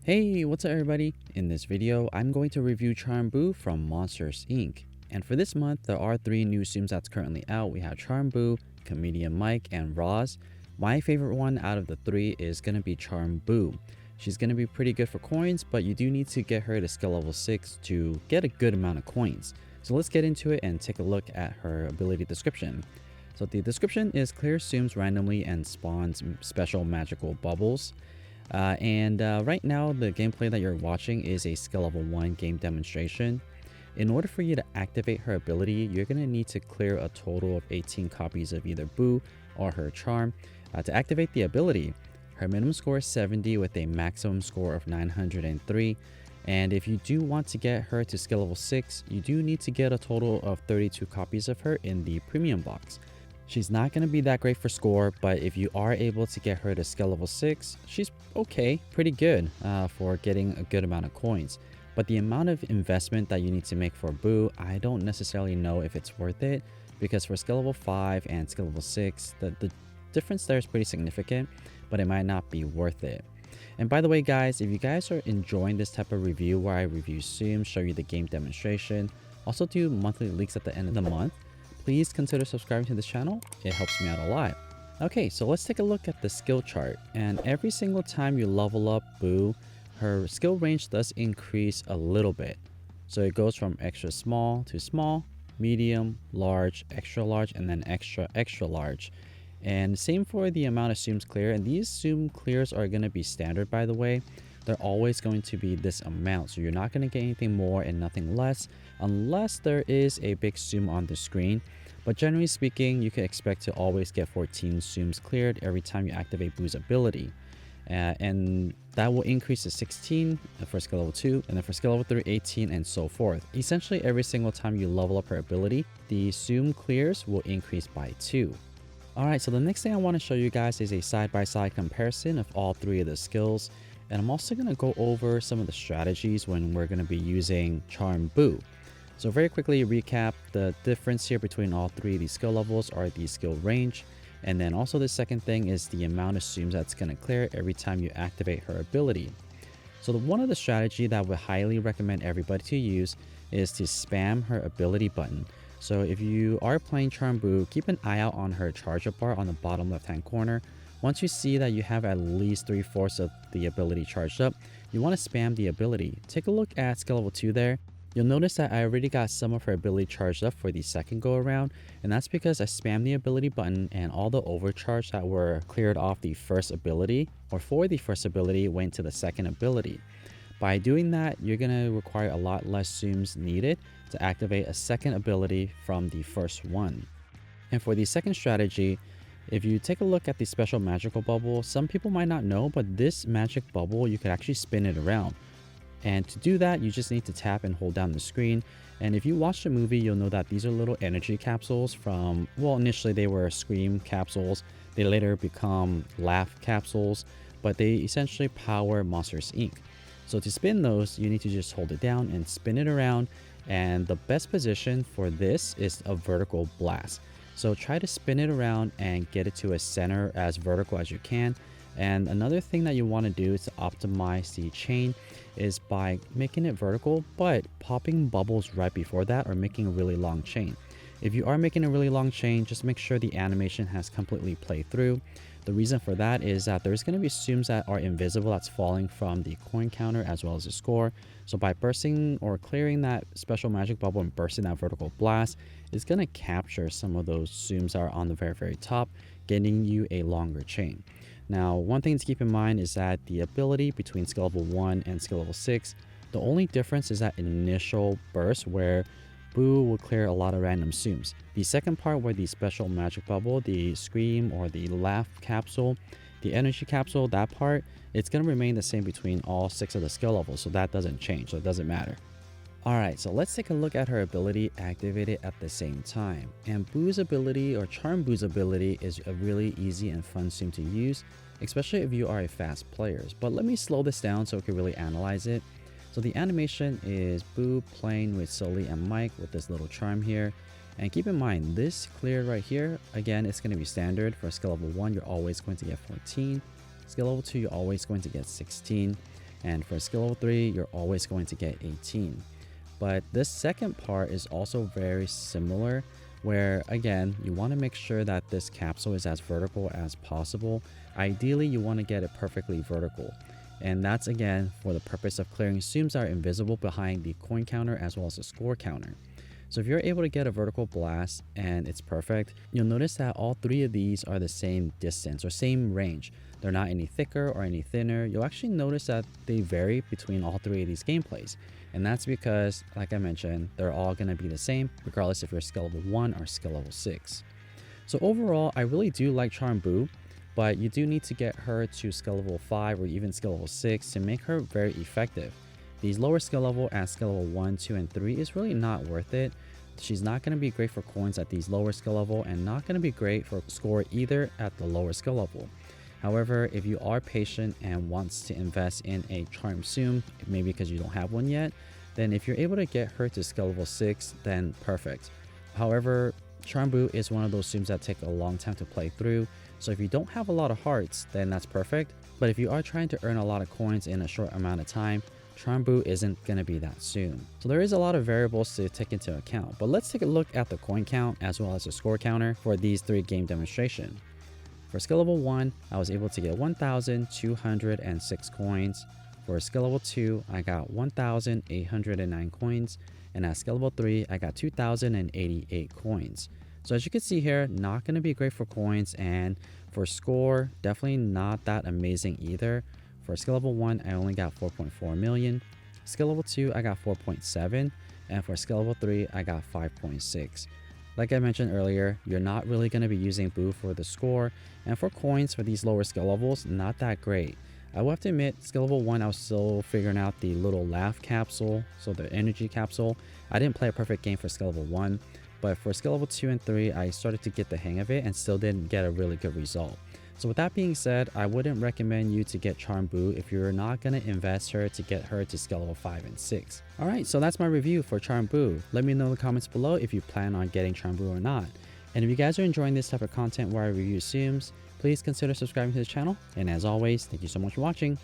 Hey, what's up everybody? In this video, I'm going to review Charm Boo from Monsters Inc. And for this month, there are 3 new Tsum that's currently out. We have Charm Boo, Comedian Mike, and Roz. My favorite one out of the 3 is going to be Charm Boo. She's going to be pretty good for coins, but you do need to get her to skill level 6 to get a good amount of coins. So let's get into it and take a look at her ability description. So the description is clear Tsums randomly and spawns special magical bubbles. Right now, the gameplay that you're watching is a skill level 1 game demonstration. In order for you to activate her ability, you're going to need to clear a total of 18 copies of either Boo or her charm. To activate the ability, her minimum score is 70 with a maximum score of 903. And if you do want to get her to skill level 6, you do need to get a total of 32 copies of her in the premium box. She's not going to be that great for score, but if you are able to get her to skill level 6, she's okay, pretty good for getting a good amount of coins. But the amount of investment that you need to make for Boo, I don't necessarily know if it's worth it, because for skill level 5 and skill level 6, the difference there is pretty significant, but it might not be worth it. And by the way guys, if you guys are enjoying this type of review where I review Tsum, show you the game demonstration, also do monthly leaks at the end of the month, please consider subscribing to this channel. It helps me out a lot. Okay, so let's take a look at the skill chart. And every single time you level up Boo, her skill range does increase a little bit. So it goes from extra small to small, medium, large, and then extra large. And same for the amount of Tsums clear. And these Tsum clears are going to be standard, by the way. They're always going to be this amount, so you're not going to get anything more and nothing less unless there is a big Tsum on the screen. But generally speaking, you can expect to always get 14 Tsums cleared every time you activate Boo's ability, and that will increase to 16 for skill level 2, and then for skill level 3 18, and so forth. Essentially every single time you level up her ability, the Tsum clears will increase by 2. Alright, so the next thing I want to show you guys is a side-by-side comparison of all 3 of the skills. And I'm also going to go over some of the strategies when we're going to be using Charm Boo. So very quickly recap, the difference here between all 3 of these skill levels are the skill range. And then also the second thing is the amount of Tsums that's going to clear every time you activate her ability. So one of the strategy that I would highly recommend everybody to use is to spam her ability button. So if you are playing Charm Boo, keep an eye out on her charge up bar on the bottom left hand corner. Once you see that you have at least 3/4 of the ability charged up, you want to spam the ability. Take a look at skill level 2 there. You'll notice that I already got some of her ability charged up for the second go around, and that's because I spammed the ability button and all the overcharge that were cleared off the first ability, or for the first ability, went to the second ability. By doing that, you're going to require a lot less Tsums needed to activate a second ability from the first one. And for the second strategy, if you take a look at the special magical bubble, some people might not know, but this magic bubble, you could actually spin it around. And to do that, you just need to tap and hold down the screen. And if you watch the movie, you'll know that these are little energy capsules from, well, initially they were Scream capsules. They later become Laugh capsules, but they essentially power Monsters Inc. So to spin those, you need to just hold it down and spin it around. And the best position for this is a vertical blast. So try to spin it around and get it to a center as vertical as you can. And another thing that you want to do is to optimize the chain is by making it vertical, but popping bubbles right before that, or making a really long chain. If you are making a really long chain, just make sure the animation has completely played through. The reason for that is that there's going to be Tsums that are invisible that's falling from the coin counter as well as the score. So by bursting or clearing that special magic bubble and bursting that vertical blast, it's going to capture some of those Tsums that are on the very top, getting you a longer chain. Now, one thing to keep in mind is that the ability between skill level 1 and skill level 6, the only difference is that initial burst where Boo will clear a lot of random Tsums. The second part, where the special magic bubble, the Scream or the Laugh capsule, the energy capsule, that part, it's going to remain the same between all 6 of the skill levels, so that doesn't change, so it doesn't matter. Alright, so let's take a look at her ability activated at the same time. And Boo's ability, or Charm Boo's ability, is a really easy and fun Tsum to use, especially if you are a fast player. But let me slow this down so we can really analyze it. So the animation is Boo playing with Sully and Mike with this little charm here. And keep in mind, this clear right here, again, it's going to be standard. For skill level 1, you're always going to get 14. Skill level 2, you're always going to get 16. And for skill level 3, you're always going to get 18. But this second part is also very similar, where again, you want to make sure that this capsule is as vertical as possible. Ideally, you want to get it perfectly vertical. And that's again for the purpose of clearing Tsums that are invisible behind the coin counter as well as the score counter. So if you're able to get a vertical blast and it's perfect, you'll notice that all three of these are the same distance or same range. They're not any thicker or any thinner. You'll actually notice that they vary between all three of these gameplays. And that's because, like I mentioned, they're all going to be the same regardless if you're skill level 1 or skill level 6. So overall, I really do like Charm Boo, but you do need to get her to skill level 5 or even skill level 6 to make her very effective. These lower skill level at skill level 1, 2, and 3 is really not worth it. She's not going to be great for coins at these lower skill level and not going to be great for score either at the lower skill level. However, if you are patient and wants to invest in a Charm Tsum, maybe because you don't have one yet, then if you're able to get her to skill level 6, then perfect. However, Charm Boo is one of those Tsums that take a long time to play through, so if you don't have a lot of hearts, then that's perfect. But if you are trying to earn a lot of coins in a short amount of time, Charm Boo isn't going to be that soon. So there is a lot of variables to take into account, but let's take a look at the coin count as well as the score counter for these 3 game demonstration. For skill level 1, I was able to get 1,206 coins. For skill level 2, I got 1,809 coins, and at skill level 3, I got 2,088 coins. So as you can see here, not going to be great for coins, and for score, definitely not that amazing either. For skill level 1, I only got 4.4 million. Skill level 2, I got 4.7. And for skill level 3, I got 5.6. Like I mentioned earlier, you're not really going to be using Boo for the score. And for coins for these lower skill levels, not that great. I will have to admit, skill level 1, I was still figuring out the little laugh capsule, so the energy capsule. I didn't play a perfect game for skill level 1. But for skill level 2 and 3, I started to get the hang of it and still didn't get a really good result. So with that being said, I wouldn't recommend you to get Charm Boo if you're not going to invest her to get her to skill level 5 and 6. Alright, so that's my review for Charm Boo. Let me know in the comments below if you plan on getting Charm Boo or not. And if you guys are enjoying this type of content where I review Tsums, please consider subscribing to the channel. And as always, thank you so much for watching.